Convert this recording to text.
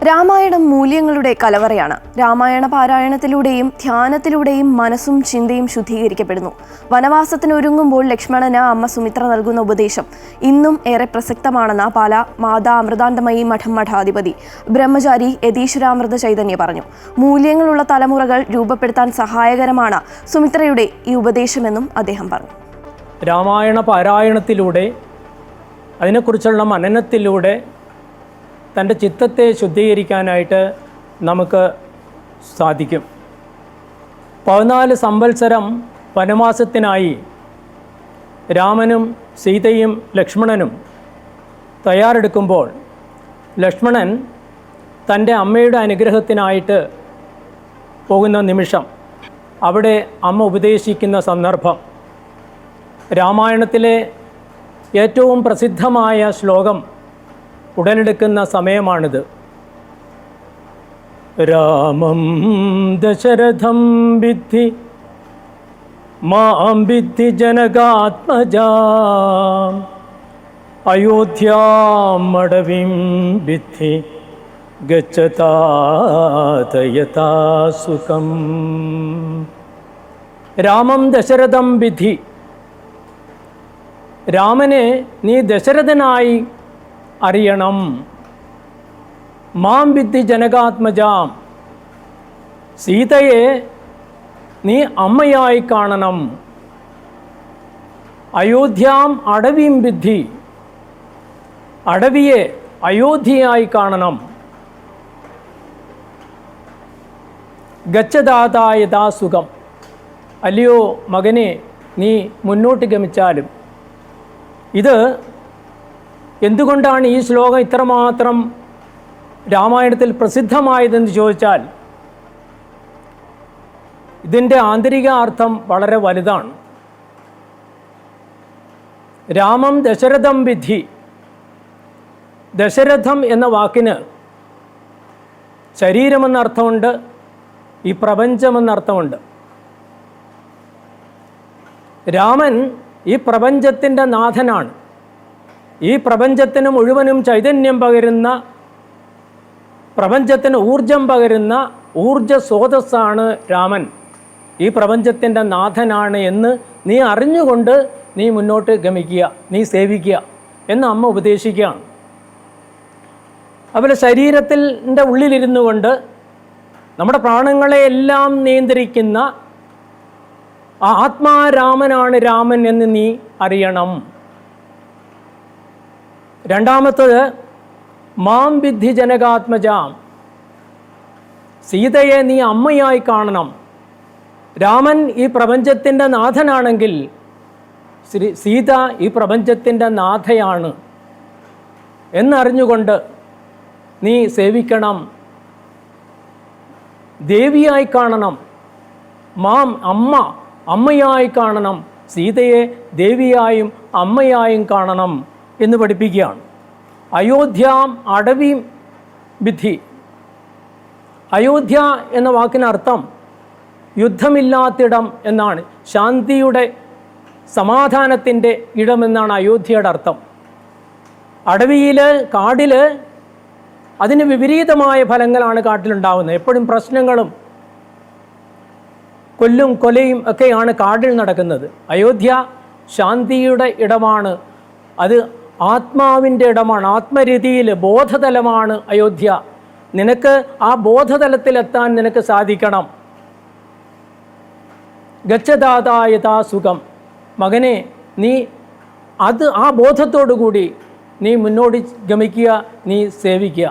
രാമായണം മൂല്യങ്ങളുടെ കലവറയാണ്. രാമായണ പാരായണത്തിലൂടെയും ധ്യാനത്തിലൂടെയും മനസ്സും ചിന്തയും ശുദ്ധീകരിക്കപ്പെടുന്നു. വനവാസത്തിനൊരുങ്ങുമ്പോൾ ലക്ഷ്മണന് അമ്മ സുമിത്ര നൽകുന്ന ഉപദേശം ഇന്നും ഏറെ പ്രസക്തമാണെന്ന് പാലാ മാതാ അമൃതാനന്ദമയി മഠം മഠാധിപതി ബ്രഹ്മചാരി യതീശ്വരാമൃത ചൈതന്യ പറഞ്ഞു. മൂല്യങ്ങളുള്ള തലമുറകൾ രൂപപ്പെടുത്താൻ സഹായകരമാണ് സുമിത്രയുടെ ഈ ഉപദേശമെന്നും അദ്ദേഹം പറഞ്ഞു. രാമായണ പാരായണത്തിലൂടെ, അതിനെക്കുറിച്ചുള്ള മനനത്തിലൂടെ തൻ്റെ ചിത്തത്തെ ശുദ്ധീകരിക്കാനായിട്ട് നമുക്ക് സാധിക്കും. 14 സംവത്സരം വനവാസത്തിനായി രാമനും സീതയും ലക്ഷ്മണനും തയ്യാറെടുക്കുമ്പോൾ ലക്ഷ്മണൻ തൻ്റെ അമ്മയുടെ അനുഗ്രഹത്തിനായിട്ട് പോകുന്ന നിമിഷം, അവിടെ അമ്മ ഉപദേശിക്കുന്ന സന്ദർഭം, രാമായണത്തിലെ ഏറ്റവും പ്രസിദ്ധമായ ശ്ലോകം ഉടലെടുക്കുന്ന സമയമാണിത്. രാമം ദശരഥം വിദ്ധി മാം വിദ്ധി ജനകാത്മജാം അയോധ്യാം അടവിം വിദ്ധി ഗച്ഛതാത യഥാ സുഖം. രാമം ദശരഥം വിദ്ധി, രാമനെ നീ ദശരഥനായി അറിയണം. മാം വിദ്ധി ജനകാത്മജാം, സീതയെ നീ അമ്മയായി കാണണം. അയോധ്യാം അടവിം വിദ്ധി, അടവിയെ അയോധ്യയായി കാണണം. ഗച്ഛദാതായതാ സുഖം, അല്ലയോ മകനെ നീ മുന്നോട്ട് ഗമിച്ചാലും. ഇത് എന്തുകൊണ്ടാണ് ഈ ശ്ലോകം ഇത്രമാത്രം രാമായണത്തിൽ പ്രസിദ്ധമായതെന്ന് ചോദിച്ചാൽ, ഇതിൻ്റെ ആന്തരിക അർത്ഥം വളരെ വലുതാണ്. രാമം ദശരഥം വിദ്ധി, ദശരഥം എന്ന വാക്കിന് ശരീരമെന്നർത്ഥമുണ്ട്, ഈ പ്രപഞ്ചമെന്നർത്ഥമുണ്ട്. രാമൻ ഈ പ്രപഞ്ചത്തിൻ്റെ നാഥനാണ്. ഈ പ്രപഞ്ചത്തിന് മുഴുവനും ചൈതന്യം പകരുന്ന, പ്രപഞ്ചത്തിന് ഊർജം പകരുന്ന ഊർജ സ്രോതസ്സാണ് രാമൻ. ഈ പ്രപഞ്ചത്തിൻ്റെ നാഥനാണ് എന്ന് നീ അറിഞ്ഞുകൊണ്ട് നീ മുന്നോട്ട് ഗമിക്കുക, നീ സേവിക്കുക എന്ന് അമ്മ ഉപദേശിക്കുകയാണ്. അതുപോലെ ശരീരത്തിൻ്റെ ഉള്ളിലിരുന്നു കൊണ്ട് നമ്മുടെ പ്രാണങ്ങളെയെല്ലാം നിയന്ത്രിക്കുന്ന ആത്മാരാമനാണ് രാമൻ എന്ന് നീ അറിയണം. രണ്ടാമത്തത് മാം വിദ്ധി ജനകാത്മജാം, സീതയെ നീ അമ്മയായി കാണണം. രാമൻ ഈ പ്രപഞ്ചത്തിൻ്റെ നാഥനാണെങ്കിൽ സീത ഈ പ്രപഞ്ചത്തിൻ്റെ നാഥയാണ് എന്നറിഞ്ഞുകൊണ്ട് നീ സേവിക്കണം. ദേവിയായി കാണണം. മാം അമ്മയായി കാണണം. സീതയെ ദേവിയായും അമ്മയായും കാണണം എന്ന് പഠിപ്പിക്കുകയാണ്. അയോധ്യാം അടവിം വിദ്ധി, അയോധ്യ എന്ന വാക്കിനർത്ഥം യുദ്ധമില്ലാത്തിടം എന്നാണ്. ശാന്തിയുടെ, സമാധാനത്തിൻ്റെ ഇടമെന്നാണ് അയോധ്യയുടെ അർത്ഥം. അടവിയിൽ, കാടിൽ അതിന് വിപരീതമായ ഫലങ്ങളാണ് കാട്ടിലുണ്ടാവുന്നത്. എപ്പോഴും പ്രശ്നങ്ങളും കൊല്ലും കൊലയും ഒക്കെയാണ് കാടിൽ നടക്കുന്നത്. അയോധ്യ ശാന്തിയുടെ ഇടമാണ്. അത് ആത്മാവിൻ്റെ ഇടമാണ്. ആത്മരീതിയിൽ ബോധതലമാണ് അയോധ്യ. നിനക്ക് ആ ബോധതലത്തിലെത്താൻ നിനക്ക് സാധിക്കണം. ഗച്ഛദാതായതാ സുഖം, മകനെ നീ ആ ബോധത്തോടു കൂടി നീ മുന്നോട്ട് ഗമിക്കുക, നീ സേവിക്കുക.